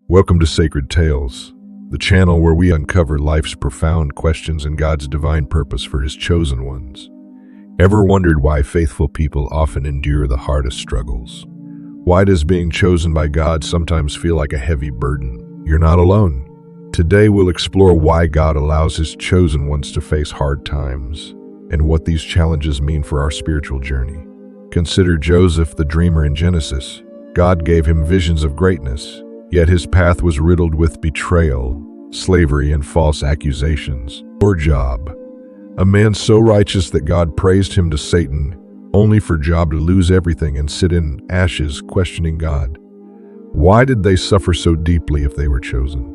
Welcome to Sacred Tales, the channel where we uncover life's profound questions and God's divine purpose for His chosen ones. Ever wondered why faithful people often endure the hardest struggles? Why does being chosen by God sometimes feel like a heavy burden? You're not alone. Today we'll explore why God allows His chosen ones to face hard times and what these challenges mean for our spiritual journey. Consider Joseph, the dreamer in Genesis. God gave him visions of greatness. Yet his path was riddled with betrayal, slavery, and false accusations. Or Job, a man so righteous that God praised him to Satan, only for Job to lose everything and sit in ashes, questioning God. Why did they suffer so deeply if they were chosen?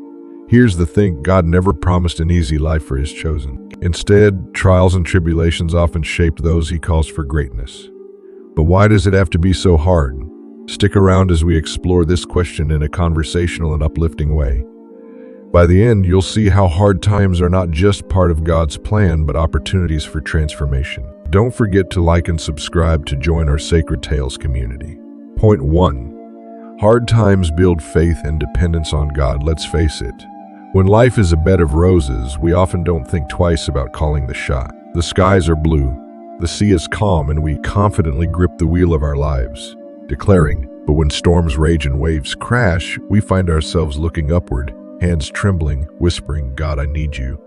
Here's the thing: God never promised an easy life for His chosen. Instead, trials and tribulations often shaped those He calls for greatness. But why does it have to be so hard? Stick around as we explore this question in a conversational and uplifting way. By the end, you'll see how hard times are not just part of God's plan, but opportunities for transformation. Don't forget to like and subscribe to join our Sacred Tales community. Point 1. Hard times build faith and dependence on God. Let's face it, when life is a bed of roses, we often don't think twice about calling the shot. The skies are blue, the sea is calm, and we confidently grip the wheel of our lives, declaring. But when storms rage and waves crash, we find ourselves looking upward, hands trembling, whispering, "God, I need you."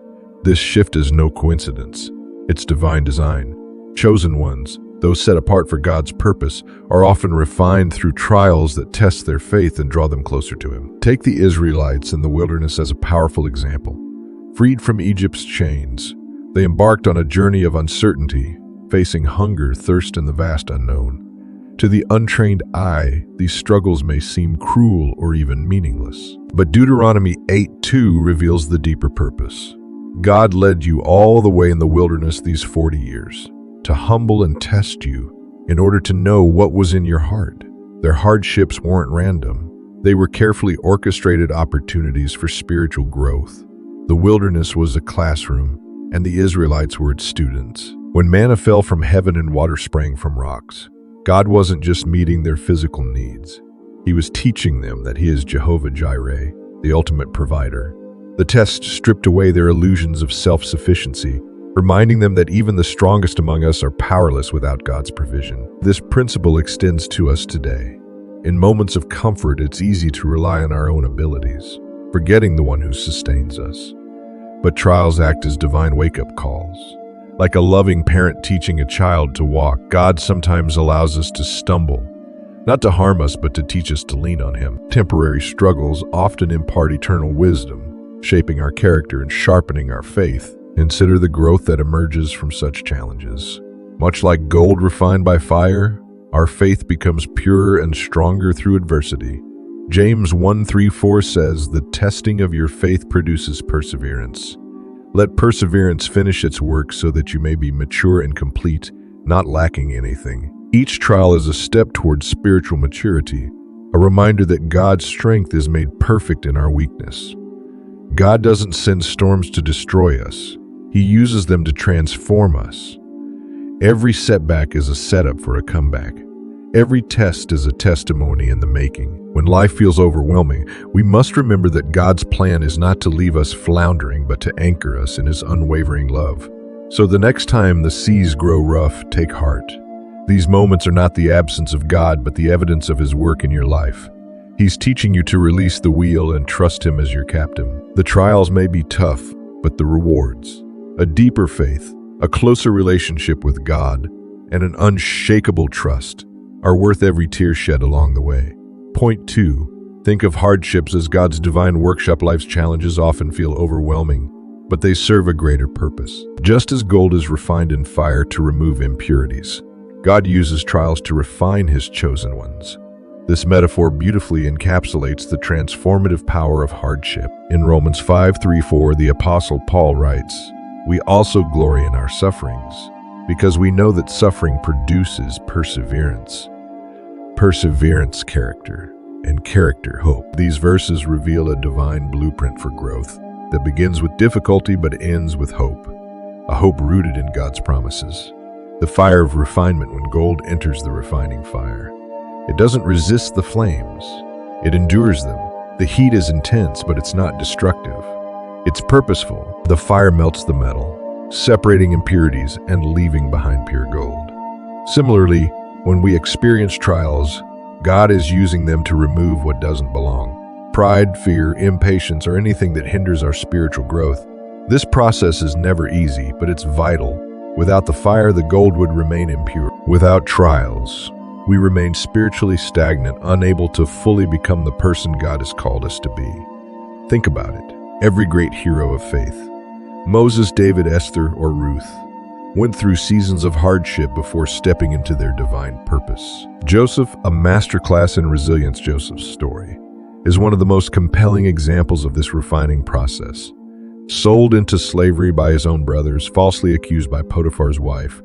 This shift is no coincidence. It's divine design. Chosen ones, those set apart for God's purpose, are often refined through trials that test their faith and draw them closer to Him. Take the Israelites in the wilderness as a powerful example. Freed from Egypt's chains, they embarked on a journey of uncertainty, facing hunger, thirst, and the vast unknown. To the untrained eye, these struggles may seem cruel or even meaningless. But Deuteronomy 8:2 reveals the deeper purpose. God led you all the way in the wilderness these 40 years, to humble and test you in order to know what was in your heart. Their hardships weren't random. They were carefully orchestrated opportunities for spiritual growth. The wilderness was a classroom, and the Israelites were its students. When manna fell from heaven and water sprang from rocks, God wasn't just meeting their physical needs. He was teaching them that He is Jehovah Jireh, the ultimate provider. The test stripped away their illusions of self-sufficiency, reminding them that even the strongest among us are powerless without God's provision. This principle extends to us today. In moments of comfort, it's easy to rely on our own abilities, forgetting the one who sustains us. But trials act as divine wake-up calls. Like a loving parent teaching a child to walk, God sometimes allows us to stumble, not to harm us, but to teach us to lean on Him. Temporary struggles often impart eternal wisdom, shaping our character and sharpening our faith. Consider the growth that emerges from such challenges. Much like gold refined by fire, our faith becomes purer and stronger through adversity. James 1:3-4 says, "The testing of your faith produces perseverance. Let perseverance finish its work so that you may be mature and complete, not lacking anything." Each trial is a step towards spiritual maturity, a reminder that God's strength is made perfect in our weakness. God doesn't send storms to destroy us. He uses them to transform us. Every setback is a setup for a comeback. Every test is a testimony in the making. When life feels overwhelming, we must remember that God's plan is not to leave us floundering, but to anchor us in His unwavering love. So the next time the seas grow rough, take heart. These moments are not the absence of God, but the evidence of His work in your life. He's teaching you to release the wheel and trust Him as your captain. The trials may be tough, but the rewards, a deeper faith, a closer relationship with God, and an unshakable trust, are worth every tear shed along the way. Point 2. Think of hardships as God's divine workshop. Life's challenges often feel overwhelming, but they serve a greater purpose. Just as gold is refined in fire to remove impurities, God uses trials to refine His chosen ones. This metaphor beautifully encapsulates the transformative power of hardship. In Romans 5:3-4, the Apostle Paul writes, "We also glory in our sufferings, because we know that suffering produces perseverance. Perseverance, character, and character, hope." These verses reveal a divine blueprint for growth that begins with difficulty but ends with hope, a hope rooted in God's promises. The fire of refinement. When gold enters the refining fire, it doesn't resist the flames, it endures them, The heat is intense, but it's not destructive. It's purposeful. The fire melts the metal, separating impurities and leaving behind pure gold. Similarly, when we experience trials, God is using them to remove what doesn't belong. Pride, fear, impatience, or anything that hinders our spiritual growth. This process is never easy, but it's vital. Without the fire, the gold would remain impure. Without trials, we remain spiritually stagnant, unable to fully become the person God has called us to be. Think about it. Every great hero of faith, Moses, David, Esther, or Ruth, went through seasons of hardship before stepping into their divine purpose. Joseph, a masterclass in resilience. Joseph's story is one of the most compelling examples of this refining process. Sold into slavery by his own brothers, falsely accused by Potiphar's wife,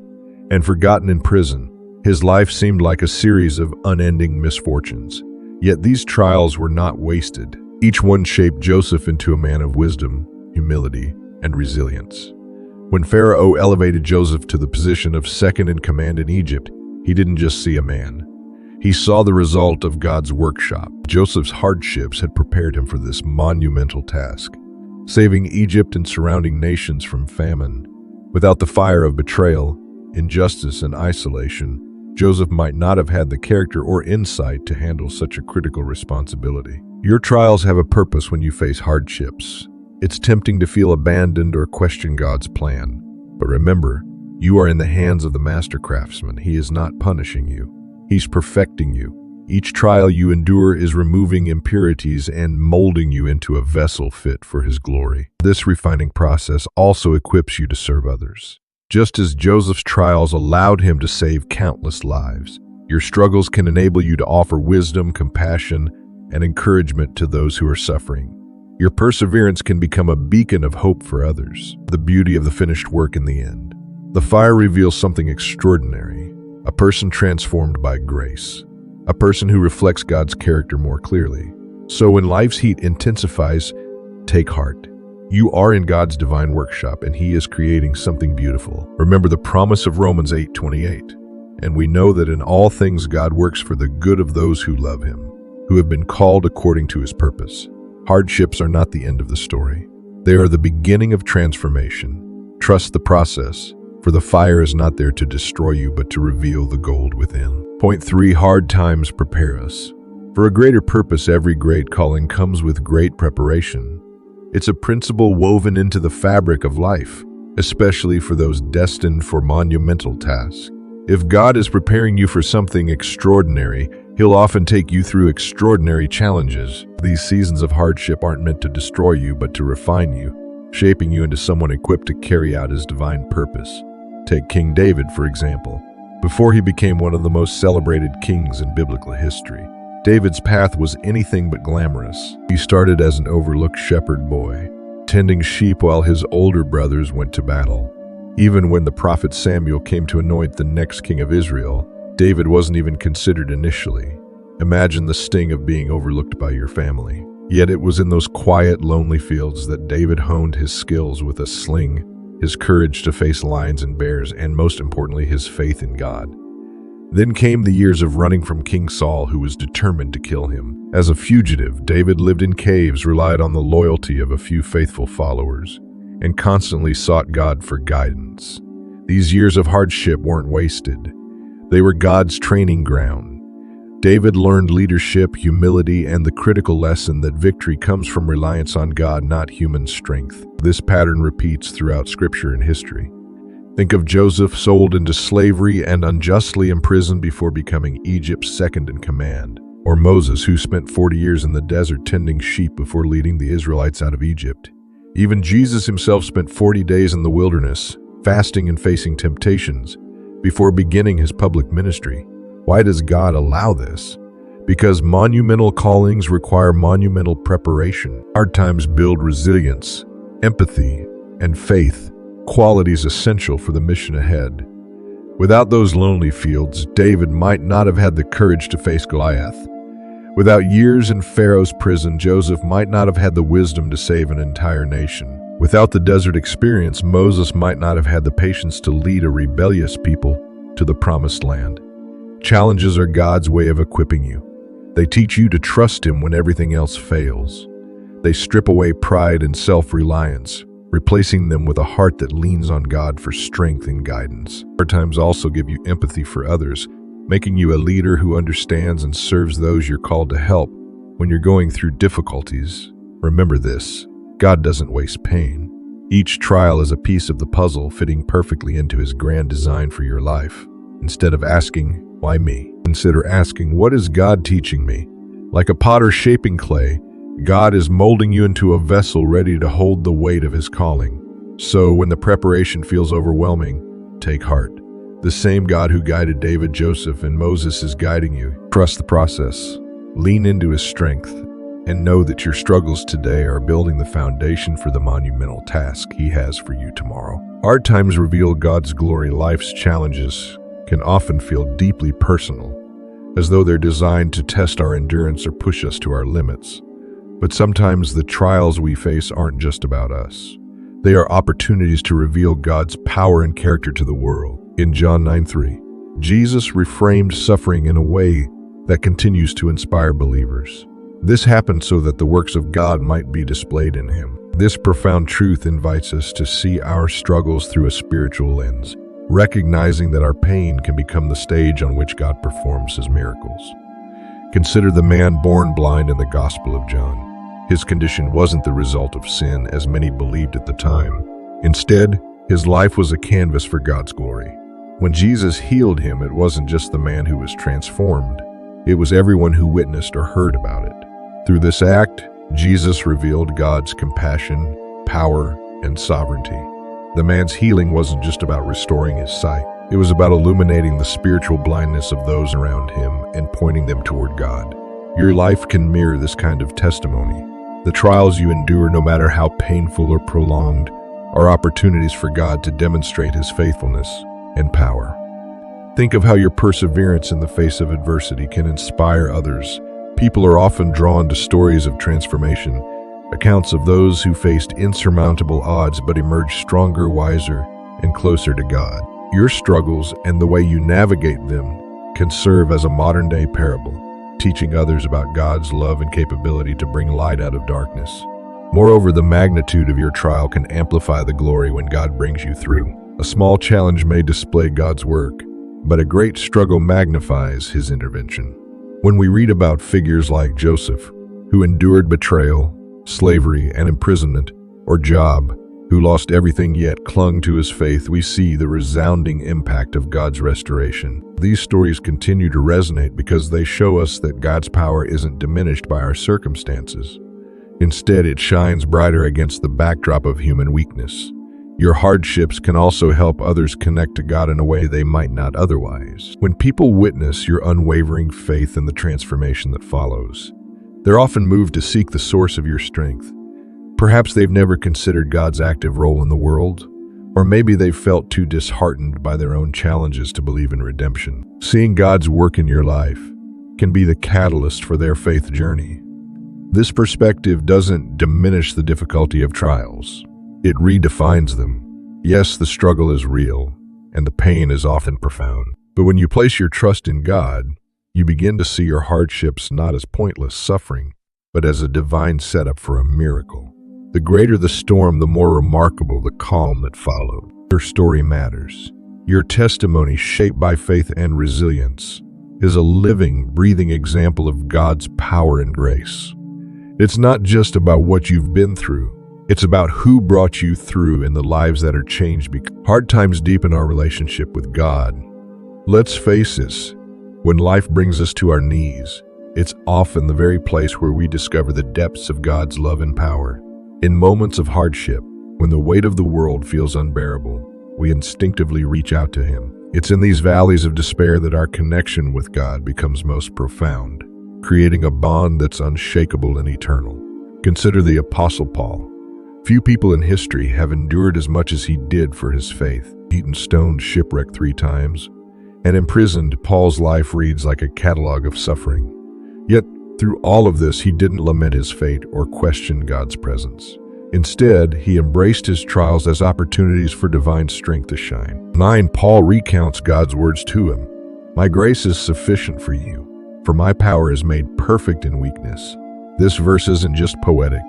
and forgotten in prison, his life seemed like a series of unending misfortunes. Yet these trials were not wasted. Each one shaped Joseph into a man of wisdom, humility, and resilience. When Pharaoh elevated Joseph to the position of second in command in Egypt, he didn't just see a man. He saw the result of God's workshop. Joseph's hardships had prepared him for this monumental task, saving Egypt and surrounding nations from famine. Without the fire of betrayal, injustice, and isolation, Joseph might not have had the character or insight to handle such a critical responsibility. Your trials have a purpose when you face hardships. It's tempting to feel abandoned or question God's plan. But remember, you are in the hands of the master craftsman. He is not punishing you. He's perfecting you. Each trial you endure is removing impurities and molding you into a vessel fit for His glory. This refining process also equips you to serve others. Just as Joseph's trials allowed him to save countless lives, your struggles can enable you to offer wisdom, compassion, and encouragement to those who are suffering. Your perseverance can become a beacon of hope for others. The beauty of the finished work in the end. The fire reveals something extraordinary, a person transformed by grace, a person who reflects God's character more clearly. So when life's heat intensifies, take heart. You are in God's divine workshop, and He is creating something beautiful. Remember the promise of Romans 8:28. And we know that in all things God works for the good of those who love Him, who have been called according to His purpose. Hardships are not the end of the story. They are the beginning of transformation. Trust the process, for the fire is not there to destroy you, but to reveal the gold within. Point 3, hard times prepare us. For a greater purpose, every great calling comes with great preparation. It's a principle woven into the fabric of life, especially for those destined for monumental tasks. If God is preparing you for something extraordinary, He'll often take you through extraordinary challenges. These seasons of hardship aren't meant to destroy you, but to refine you, shaping you into someone equipped to carry out His divine purpose. Take King David, for example. Before he became one of the most celebrated kings in biblical history, David's path was anything but glamorous. He started as an overlooked shepherd boy, tending sheep while his older brothers went to battle. Even when the prophet Samuel came to anoint the next king of Israel, David wasn't even considered initially. Imagine the sting of being overlooked by your family. Yet it was in those quiet, lonely fields that David honed his skills with a sling, his courage to face lions and bears, and most importantly, his faith in God. Then came the years of running from King Saul, who was determined to kill him. As a fugitive, David lived in caves, relied on the loyalty of a few faithful followers, and constantly sought God for guidance. These years of hardship weren't wasted. They were God's training ground. David learned leadership, humility, and the critical lesson that victory comes from reliance on God, not human strength. This pattern repeats throughout Scripture and history. Think of Joseph, sold into slavery and unjustly imprisoned before becoming Egypt's second in command, or Moses, who spent 40 years in the desert tending sheep before leading the Israelites out of Egypt. Even Jesus Himself spent 40 days in the wilderness, fasting and facing temptations, before beginning His public ministry. Why does God allow this? Because monumental callings require monumental preparation. Hard times build resilience, empathy, and faith, qualities essential for the mission ahead. Without those lonely fields, David might not have had the courage to face Goliath. Without years in Pharaoh's prison, Joseph might not have had the wisdom to save an entire nation. Without the desert experience, Moses might not have had the patience to lead a rebellious people to the promised land. Challenges are God's way of equipping you. They teach you to trust Him when everything else fails. They strip away pride and self-reliance, replacing them with a heart that leans on God for strength and guidance. Hard times also give you empathy for others, making you a leader who understands and serves those you're called to help. When you're going through difficulties, remember this: God doesn't waste pain. Each trial is a piece of the puzzle fitting perfectly into His grand design for your life. Instead of asking, "Why me?" consider asking, "What is God teaching me?" Like a potter shaping clay, God is molding you into a vessel ready to hold the weight of His calling. So when the preparation feels overwhelming, take heart. The same God who guided David, Joseph, and Moses is guiding you. Trust the process. Lean into His strength, and know that your struggles today are building the foundation for the monumental task He has for you tomorrow. Hard times reveal God's glory. Life's challenges can often feel deeply personal, as though they're designed to test our endurance or push us to our limits. But sometimes the trials we face aren't just about us. They are opportunities to reveal God's power and character to the world. In John 9:3, Jesus reframed suffering in a way that continues to inspire believers. This happened so that the works of God might be displayed in Him. This profound truth invites us to see our struggles through a spiritual lens, recognizing that our pain can become the stage on which God performs His miracles. Consider the man born blind in the Gospel of John. His condition wasn't the result of sin, as many believed at the time. Instead, his life was a canvas for God's glory. When Jesus healed him, it wasn't just the man who was transformed. It was everyone who witnessed or heard about it. Through this act, Jesus revealed God's compassion, power, and sovereignty. The man's healing wasn't just about restoring his sight. It was about illuminating the spiritual blindness of those around him and pointing them toward God. Your life can mirror this kind of testimony. The trials you endure, no matter how painful or prolonged, are opportunities for God to demonstrate His faithfulness and power. Think of how your perseverance in the face of adversity can inspire others. People are often drawn to stories of transformation, accounts of those who faced insurmountable odds but emerged stronger, wiser, and closer to God. Your struggles and the way you navigate them can serve as a modern-day parable, teaching others about God's love and capability to bring light out of darkness. Moreover, the magnitude of your trial can amplify the glory when God brings you through. A small challenge may display God's work, but a great struggle magnifies His intervention. When we read about figures like Joseph, who endured betrayal, slavery, and imprisonment, or Job, who lost everything yet clung to his faith, we see the resounding impact of God's restoration. These stories continue to resonate because they show us that God's power isn't diminished by our circumstances. Instead, it shines brighter against the backdrop of human weakness. Your hardships can also help others connect to God in a way they might not otherwise. When people witness your unwavering faith and the transformation that follows, they're often moved to seek the source of your strength. Perhaps they've never considered God's active role in the world, or maybe they've felt too disheartened by their own challenges to believe in redemption. Seeing God's work in your life can be the catalyst for their faith journey. This perspective doesn't diminish the difficulty of trials. It redefines them. Yes, the struggle is real, and the pain is often profound. But when you place your trust in God, you begin to see your hardships not as pointless suffering, but as a divine setup for a miracle. The greater the storm, the more remarkable the calm that followed. Your story matters. Your testimony, shaped by faith and resilience, is a living, breathing example of God's power and grace. It's not just about what you've been through. It's about who brought you through and the lives that are changed. Hard times deepen our relationship with God. Let's face this, when life brings us to our knees, it's often the very place where we discover the depths of God's love and power. In moments of hardship, when the weight of the world feels unbearable, we instinctively reach out to Him. It's in these valleys of despair that our connection with God becomes most profound, creating a bond that's unshakable and eternal. Consider the Apostle Paul. Few people in history have endured as much as he did for his faith. Beaten, stoned, shipwrecked 3 times, and imprisoned, Paul's life reads like a catalog of suffering. Yet, through all of this, he didn't lament his fate or question God's presence. Instead, he embraced his trials as opportunities for divine strength to shine. 9. Paul recounts God's words to him. "My grace is sufficient for you, For my power is made perfect in weakness. This verse isn't just poetic,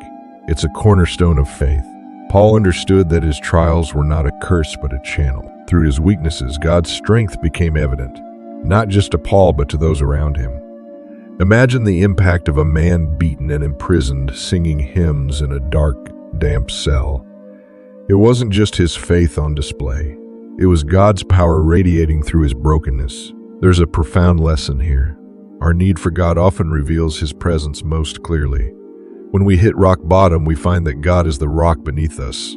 it's a cornerstone of faith. Paul understood that his trials were not a curse but a channel. Through his weaknesses, God's strength became evident, not just to Paul but to those around him. Imagine the impact of a man beaten and imprisoned, singing hymns in a dark, damp cell. It wasn't just his faith on display. It was God's power radiating through his brokenness. There's a profound lesson here. Our need for God often reveals his presence most clearly. When we hit rock bottom, we find that God is the rock beneath us.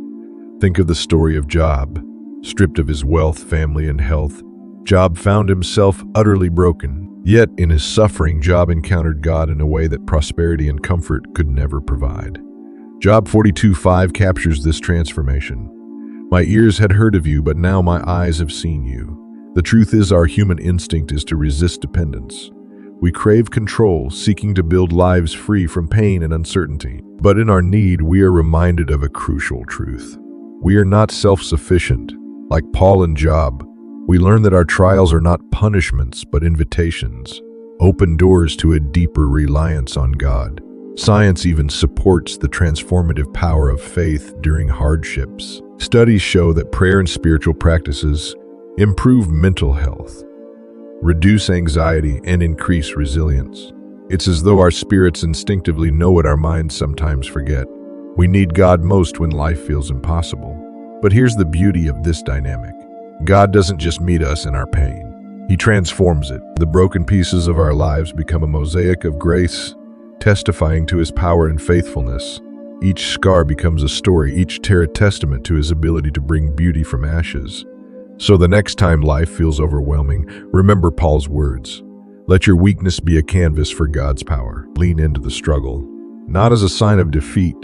Think of the story of Job. Stripped of his wealth, family, and health, Job found himself utterly broken. Yet, in his suffering, Job encountered God in a way that prosperity and comfort could never provide. Job 42:5 captures this transformation. My ears had heard of you, but now my eyes have seen you. The truth is, our human instinct is to resist dependence. We crave control, seeking to build lives free from pain and uncertainty. But in our need, we are reminded of a crucial truth. We are not self-sufficient. Like Paul and Job, we learn that our trials are not punishments, but invitations, open doors to a deeper reliance on God. Science even supports the transformative power of faith during hardships. Studies show that prayer and spiritual practices improve mental health, reduce anxiety, and increase resilience. It's as though our spirits instinctively know what our minds sometimes forget. We need God most when life feels impossible. But here's the beauty of this dynamic. God doesn't just meet us in our pain. He transforms it. The broken pieces of our lives become a mosaic of grace, testifying to his power and faithfulness. Each scar becomes a story, each tear a testament to his ability to bring beauty from ashes. So the next time life feels overwhelming, remember Paul's words. Let your weakness be a canvas for God's power. Lean into the struggle, not as a sign of defeat,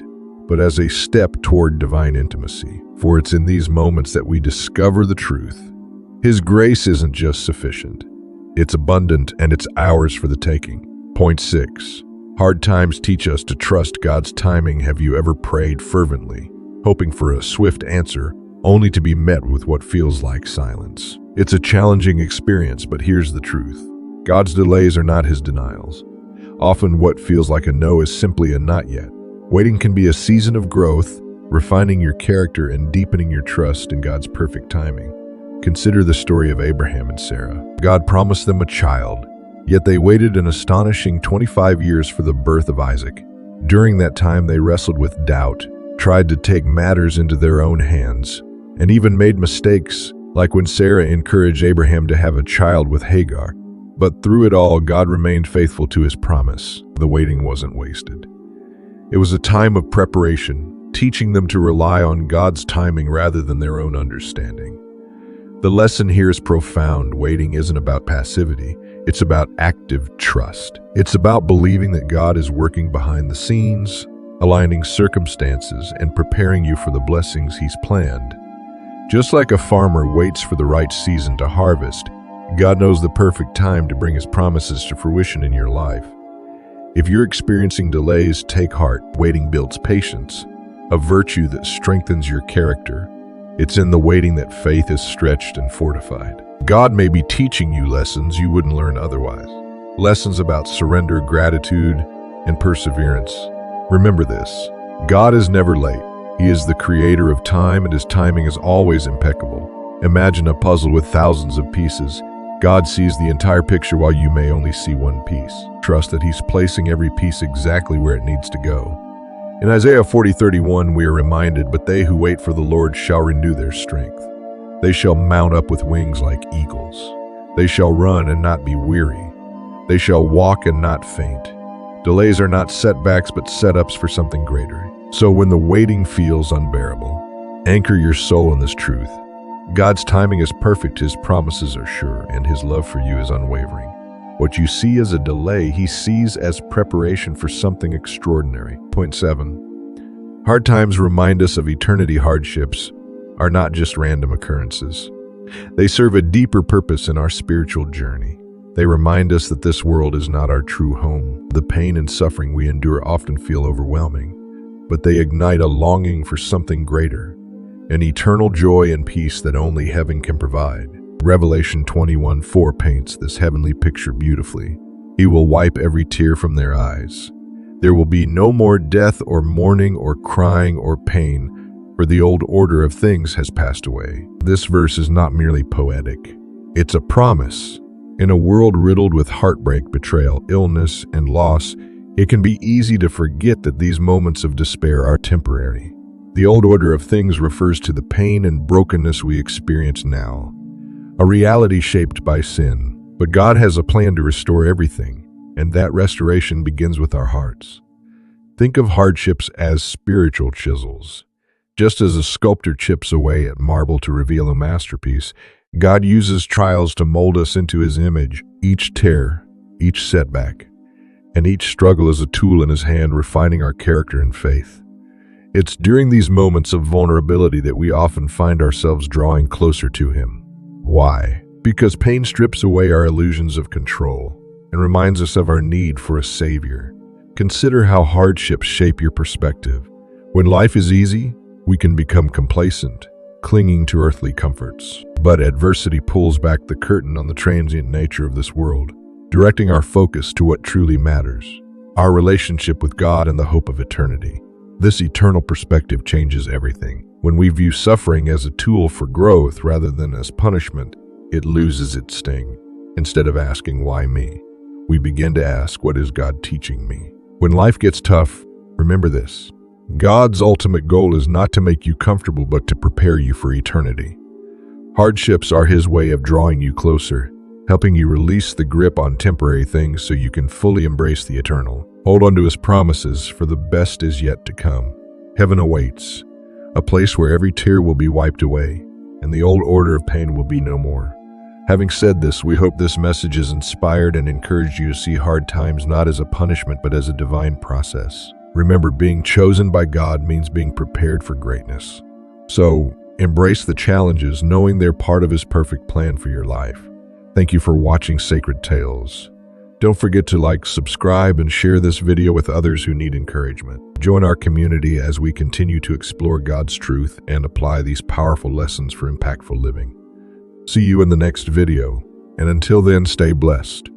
but as a step toward divine intimacy. For it's in these moments that we discover the truth. His grace isn't just sufficient. It's abundant and it's ours for the taking. Point 6. Hard times teach us to trust God's timing. Have you ever prayed fervently, hoping for a swift answer, only to be met with what feels like silence? It's a challenging experience, but here's the truth. God's delays are not his denials. Often what feels like a no is simply a not yet. Waiting can be a season of growth, refining your character and deepening your trust in God's perfect timing. Consider the story of Abraham and Sarah. God promised them a child, yet they waited an astonishing 25 years for the birth of Isaac. During that time, they wrestled with doubt, tried to take matters into their own hands, and even made mistakes, like when Sarah encouraged Abraham to have a child with Hagar. But through it all, God remained faithful to his promise. The waiting wasn't wasted. It was a time of preparation, teaching them to rely on God's timing rather than their own understanding. The lesson here is profound. Waiting isn't about passivity. It's about active trust. It's about believing that God is working behind the scenes, aligning circumstances, and preparing you for the blessings he's planned. Just like a farmer waits for the right season to harvest, God knows the perfect time to bring his promises to fruition in your life. If you're experiencing delays, take heart. Waiting builds patience, a virtue that strengthens your character. It's in the waiting that faith is stretched and fortified. God may be teaching you lessons you wouldn't learn otherwise. Lessons about surrender, gratitude, and perseverance. Remember this: God is never late. He is the creator of time, and his timing is always impeccable. Imagine a puzzle with thousands of pieces. God sees the entire picture while you may only see one piece. Trust that he's placing every piece exactly where it needs to go. In Isaiah 40:31, we are reminded, "But they who wait for the Lord shall renew their strength. They shall mount up with wings like eagles. They shall run and not be weary. They shall walk and not faint." Delays are not setbacks, but setups for something greater. So when the waiting feels unbearable, anchor your soul in this truth. God's timing is perfect, his promises are sure, and his love for you is unwavering. What you see as a delay, he sees as preparation for something extraordinary. Point 7. Hard times remind us of eternity. Hardships are not just random occurrences. They serve a deeper purpose in our spiritual journey. They remind us that this world is not our true home. The pain and suffering we endure often feel overwhelming, but they ignite a longing for something greater, an eternal joy and peace that only heaven can provide. Revelation 21:4 paints this heavenly picture beautifully. He will wipe every tear from their eyes. There will be no more death or mourning or crying or pain, for the old order of things has passed away. This verse is not merely poetic. It's a promise. In a world riddled with heartbreak, betrayal, illness, and loss, it can be easy to forget that these moments of despair are temporary. The old order of things refers to the pain and brokenness we experience now, a reality shaped by sin. But God has a plan to restore everything, and that restoration begins with our hearts. Think of hardships as spiritual chisels. Just as a sculptor chips away at marble to reveal a masterpiece, God uses trials to mold us into His image. Each tear, each setback, and each struggle is a tool in His hand, refining our character and faith. It's during these moments of vulnerability that we often find ourselves drawing closer to Him. Why? Because pain strips away our illusions of control and reminds us of our need for a Savior. Consider how hardships shape your perspective. When life is easy, we can become complacent, clinging to earthly comforts. But adversity pulls back the curtain on the transient nature of this world, directing our focus to what truly matters, our relationship with God and the hope of eternity. This eternal perspective changes everything. When we view suffering as a tool for growth rather than as punishment, it loses its sting. Instead of asking, "Why me?" we begin to ask, "What is God teaching me?" When life gets tough, remember this: God's ultimate goal is not to make you comfortable, but to prepare you for eternity. Hardships are His way of drawing you closer, helping you release the grip on temporary things so you can fully embrace the eternal. Hold on to His promises, for the best is yet to come. Heaven awaits, a place where every tear will be wiped away, and the old order of pain will be no more. Having said this, we hope this message has inspired and encouraged you to see hard times not as a punishment but as a divine process. Remember, being chosen by God means being prepared for greatness. So, embrace the challenges, knowing they're part of His perfect plan for your life. Thank you for watching Sacred Tales. Don't forget to like, subscribe, and share this video with others who need encouragement. Join our community as we continue to explore God's truth and apply these powerful lessons for impactful living. See you in the next video, and until then, stay blessed.